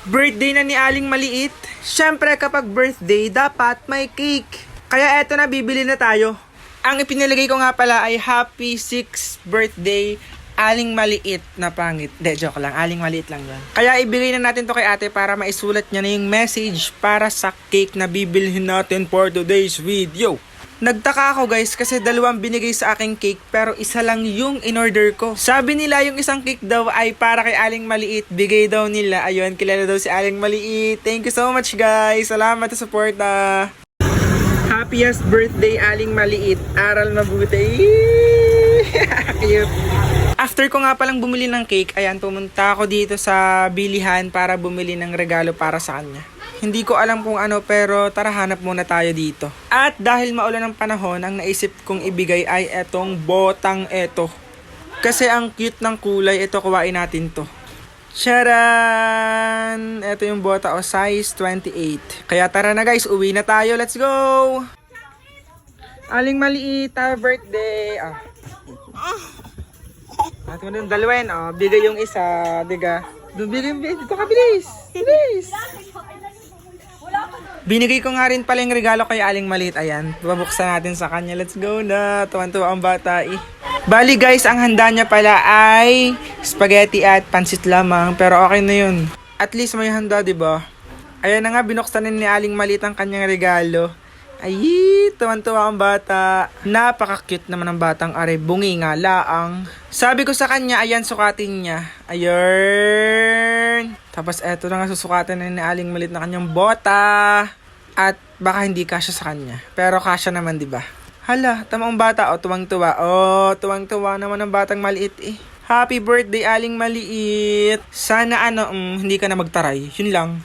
Birthday na ni Aling Maliit. Syempre kapag birthday, dapat may cake. Kaya eto na, bibili na tayo. Ang ipinilagay ko nga pala ay Happy 6th Birthday Aling Maliit na pangit. De, joke lang. Aling Maliit lang yan. Kaya ibigay na natin to kay ate para maisulat niya na yung message para sa cake na bibilhin natin for today's video. Nagtaka ako guys kasi dalawang binigay sa aking cake pero isa lang yung in-order ko. Sabi nila yung isang cake daw ay para kay Aling Maliit. Bigay daw nila. Ayun, kilala daw si Aling Maliit. Thank you so much guys. Salamat sa support. Happiest birthday Aling Maliit. Aral mabuti. Cute. After ko nga palang bumili ng cake, ayan, pumunta ako dito sa bilihan para bumili ng regalo para sa kanya. Hindi ko alam kung ano pero tara hanap muna tayo dito. At dahil maulan ng panahon, ang naisip kong ibigay ay etong botang eto. Kasi ang cute ng kulay, ito kuwain natin to. Charan! Ito yung bota o size 28. Kaya tara na guys, uwi na tayo. Let's go! Aling Maliit, happy birthday! Natin mo yung dalawin. Bigay yung isa. Diga. Bigay yung dito ka, bilis! Bilis! Binigay ko nga rin pala yung regalo kay Aling Maliit. Ayan, babuksan natin sa kanya. Let's go na. Tuwan-tuwa ang bata eh. Bali guys, ang handa niya pala ay spaghetti at pansit lamang. Pero okay na yun. At least may handa, diba? Ayan na nga, binuksan ni Aling Maliit ang kanyang regalo. Ay, tuwan-tuwa ang bata. Napaka-cute naman ang batang are. Bungi nga laang. Sabi ko sa kanya, ayan, sukatin niya. Ayun. Tapos eto na nga susukatin na ni Aling Maliit na kanyang bota. At baka hindi kasya sa kanya. Pero kasya naman, diba? Hala, tamang bata. Tuwang-tuwa. Tuwang-tuwa naman ang batang maliit eh. Happy birthday, Aling Maliit. Sana hindi ka na magtaray. Yun lang.